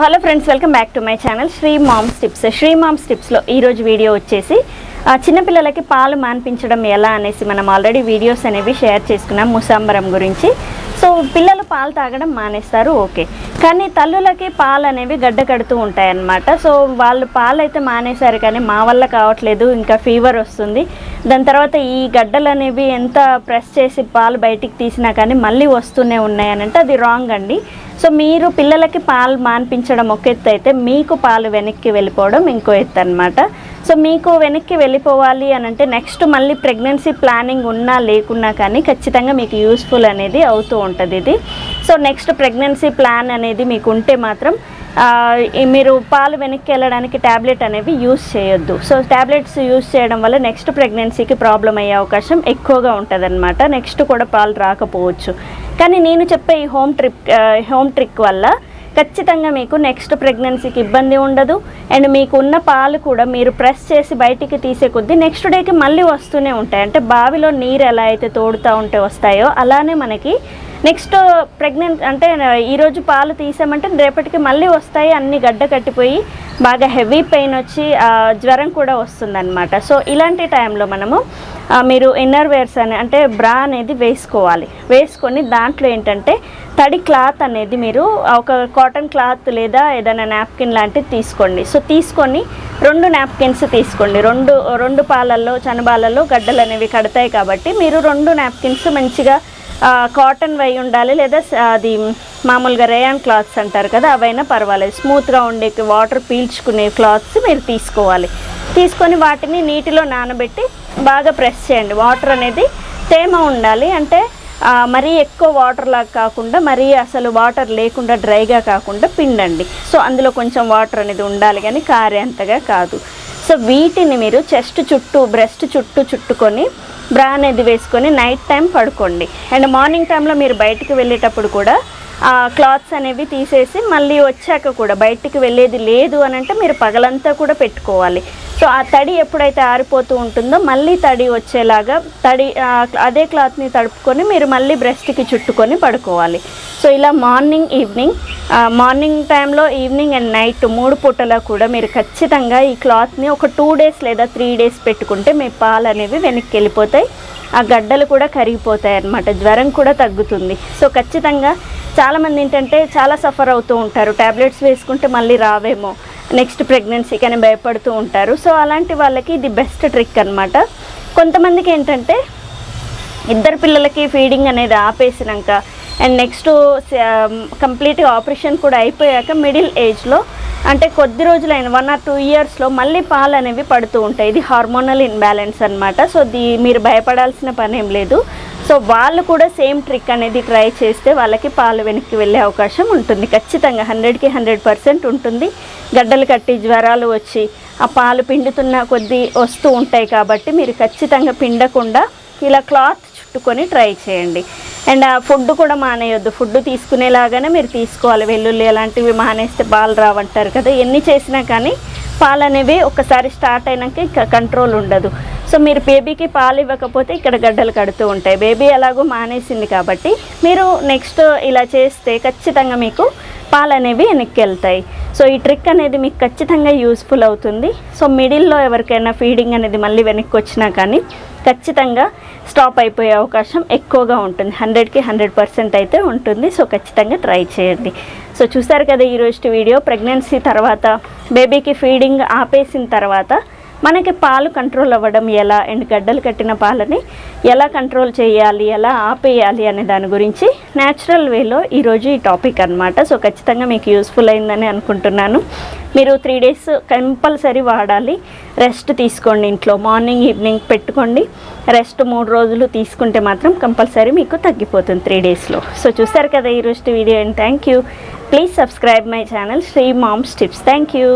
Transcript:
Hello friends, welcome back to my channel Sri moms tips. Sri moms టిప్స్లో ఈరోజు video వచ్చేసి చిన్నపిల్లలకి పాలు మాన్పించడం ఎలా అనేసి మనం ఆల్రెడీ వీడియోస్ అనేవి షేర్ చేసుకున్నాం ముసాంబరం గురించి. సో పిల్లలు పాలు తాగడం మానేస్తారు, ఓకే, కానీ తల్లులకి పాలు అనేవి గడ్డ కడుతూ ఉంటాయన్నమాట. సో వాళ్ళు పాలు అయితే మానేశారు, కానీ మా వల్ల కావట్లేదు, ఇంకా ఫీవర్ వస్తుంది. దాని తర్వాత ఈ గడ్డలు అనేవి ఎంత ప్రెస్ చేసి పాలు బయటికి తీసినా కానీ మళ్ళీ వస్తూనే ఉన్నాయనంటే అది రాంగ్ అండి. సో మీరు పిల్లలకి పాలు మాన్పించడం ఒక ఎత్తు అయితే, మీకు పాలు వెనక్కి వెళ్ళిపోవడం ఇంకో ఎత్తు అనమాట. సో మీకు వెనక్కి వెళ్ళిపోవాలి అని అంటే నెక్స్ట్ మళ్ళీ ప్రెగ్నెన్సీ ప్లానింగ్ ఉన్నా లేకున్నా కానీ ఖచ్చితంగా మీకు యూస్ఫుల్ అనేది అవుతూ ఉంటుంది ఇది. సో నెక్స్ట్ ప్రెగ్నెన్సీ ప్లాన్ అనేది మీకు ఉంటే మాత్రం మీరు పాలు వెనక్కి వెళ్ళడానికి ట్యాబ్లెట్ అనేవి యూస్ చేయొద్దు. సో ట్యాబ్లెట్స్ యూస్ చేయడం వల్ల నెక్స్ట్ ప్రెగ్నెన్సీకి ప్రాబ్లం అయ్యే అవకాశం ఎక్కువగా ఉంటుంది అనమాట. నెక్స్ట్ కూడా పాలు రాకపోవచ్చు. కానీ నేను చెప్పే ఈ హోమ్ ట్రిక్ వల్ల ఖచ్చితంగా మీకు నెక్స్ట్ ప్రెగ్నెన్సీకి ఇబ్బంది ఉండదు. అండ్ మీకు ఉన్న పాలు కూడా మీరు ప్రెస్ చేసి బయటికి తీసే కొద్దీ నెక్స్ట్ డేకి మళ్ళీ వస్తూనే ఉంటాయి. అంటే బావిలో నీరు ఎలా అయితే తోడుతూ ఉంటే వస్తాయో అలానే మనకి నెక్స్ట్ అంటే ఈరోజు పాలు తీసామంటే రేపటికి మళ్ళీ వస్తాయి, అన్ని గడ్డ కట్టిపోయి బాగా హెవీ పెయిన్ వచ్చి జ్వరం కూడా వస్తుందన్నమాట. సో ఇలాంటి టైంలో మనము మీరు ఇన్నర్ వేర్స్ అంటే బ్రా అనేది వేసుకొని దాంట్లో ఏంటంటే తడి క్లాత్ అనేది మీరు ఒక కాటన్ క్లాత్ లేదా ఏదైనా నాప్కిన్ లాంటిది తీసుకోండి. సో తీసుకొని 2 నాప్కిన్స్ తీసుకోండి. రెండు పాలల్లో చనబాలలో గడ్డలు అనేవి కడతాయి కాబట్టి మీరు 2 నాప్కిన్స్ మంచిగా కాటన్ వై ఉండాలి, లేదా అది మామూలుగా రేయాన్ క్లాత్స్ అంటారు కదా, అవైనా పర్వాలేదు, స్మూత్గా ఉండే వాటర్ పీల్చుకునే క్లాత్స్ మీరు తీసుకొని వాటిని నీటిలో నానబెట్టి బాగా ప్రెస్ చేయండి. వాటర్ అనేది తేమ ఉండాలి, అంటే మరీ ఎక్కువ వాటర్ లాగా కాకుండా మరీ అసలు వాటర్ లేకుండా డ్రైగా కాకుండా పిండండి. సో అందులో కొంచెం వాటర్ అనేది ఉండాలి, కానీ కారేంతగా కాదు. సో వీటిని మీరు చెస్ట్ చుట్టూ బ్రెస్ట్ చుట్టూ చుట్టుకొని బ్రా అనేది వేసుకొని నైట్ టైం పడుకోండి. అండ్ మార్నింగ్ టైంలో మీరు బయటికి వెళ్ళేటప్పుడు కూడా క్లాత్స్ అనేవి తీసేసి మళ్ళీ వచ్చాక కూడా బయటికి వెళ్ళేది లేదు అని అంటే మీరు పగలంతా కూడా పెట్టుకోవాలి. సో ఆ తడి ఎప్పుడైతే ఆరిపోతూ ఉంటుందో మళ్ళీ తడి వచ్చేలాగా అదే క్లాత్ని తడుపుకొని మీరు మళ్ళీ బ్రెస్ట్కి చుట్టుకొని పడుకోవాలి. సో ఇలా మార్నింగ్ టైంలో, ఈవినింగ్ అండ్ నైట్ 3 పూటలా కూడా మీరు ఖచ్చితంగా ఈ క్లాత్ని ఒక 2 డేస్ లేదా 3 డేస్ పెట్టుకుంటే మీ పాలు అనేవి వెనక్కి వెళ్ళిపోతాయి, ఆ గడ్డలు కూడా కరిగిపోతాయి అన్నమాట, జ్వరం కూడా తగ్గుతుంది. సో ఖచ్చితంగా చాలామంది ఏంటంటే చాలా సఫర్ అవుతూ ఉంటారు, ట్యాబ్లెట్స్ వేసుకుంటే మళ్ళీ రావేమో నెక్స్ట్ ప్రెగ్నెన్సీకి అని భయపడుతూ ఉంటారు. సో అలాంటి వాళ్ళకి ఇది బెస్ట్ ట్రిక్ అనమాట. కొంతమందికి ఏంటంటే 2 పిల్లలకి ఫీడింగ్ అనేది ఆపేసినాక అండ్ నెక్స్ట్ కంప్లీట్గా ఆపరేషన్ కూడా అయిపోయాక మిడిల్ ఏజ్లో అంటే కొద్ది రోజులైన 1 or 2 ఇయర్స్లో మళ్ళీ పాలు అనేవి పడుతూ ఉంటాయి. ఇది హార్మోనల్ ఇన్బ్యాలెన్స్ అనమాట. సో మీరు భయపడాల్సిన పని ఏం లేదు. సో వాళ్ళు కూడా సేమ్ ట్రిక్ అనేది ట్రై చేస్తే వాళ్ళకి పాలు వెనక్కి వెళ్ళే అవకాశం ఉంటుంది. ఖచ్చితంగా 100కి 100% ఉంటుంది. గడ్డలు కట్టి జ్వరాలు వచ్చి ఆ పాలు పిండుతున్న కొద్దీ వస్తూ ఉంటాయి కాబట్టి మీరు ఖచ్చితంగా పిండకుండా ఇలా క్లాత్ చుట్టుకొని ట్రై చేయండి. అండ్ ఆ ఫుడ్ కూడా మానేయొద్దు, ఫుడ్ తీసుకునేలాగానే మీరు తీసుకోవాలి. వెల్లుల్లి అలాంటివి మానేస్తే పాలు రావంటారు కదా, ఎన్ని చేసినా కానీ పాలు అనేవి ఒకసారి స్టార్ట్ అయినాక ఇంకా కంట్రోల్ ఉండదు. సో మీరు బేబీకి పాలు ఇవ్వకపోతే ఇక్కడ గడ్డలు కడుతూ ఉంటాయి. బేబీ ఎలాగో మానేసింది కాబట్టి మీరు నెక్స్ట్ ఇలా చేస్తే ఖచ్చితంగా మీకు పాలు అనేవి వెనక్కి వెళ్తాయి. సో ఈ ట్రిక్ అనేది మీకు ఖచ్చితంగా యూస్ఫుల్ అవుతుంది. సో మిడిల్లో ఎవరికైనా ఫీడింగ్ అనేది మళ్ళీ వెనక్కి వచ్చినా కానీ ఖచ్చితంగా స్టాప్ అయిపోయే అవకాశం ఎక్కువగా ఉంటుంది, 100కి 100% అయితే ఉంటుంది. సో ఖచ్చితంగా ట్రై చేయండి. సో చూసారు కదా ఈరోజు వీడియో, ప్రెగ్నెన్సీ తర్వాత బేబీకి ఫీడింగ్ ఆపేసిన తర్వాత మనకి పాలు కంట్రోల్ అవ్వడం ఎలా అండ్ గడ్డలు కట్టిన పాలని ఎలా కంట్రోల్ చేయాలి, ఎలా ఆపేయాలి అనే దాని గురించి న్యాచురల్ వేలో ఈరోజు ఈ టాపిక్ అనమాట. సో ఖచ్చితంగా మీకు యూస్ఫుల్ అయిందని అనుకుంటున్నాను. మీరు 3 డేస్ కంపల్సరీ వాడాలి. రెస్ట్ తీసుకోండి, ఇంట్లో మార్నింగ్ ఈవినింగ్ పెట్టుకోండి. రెస్ట్ 3 రోజులు తీసుకుంటే మాత్రం కంపల్సరీ మీకు తగ్గిపోతుంది 3 డేస్లో. సో చూస్తారు కదా ఈరోజు video, and thank you. Please subscribe my channel Sri moms tips. Thank you.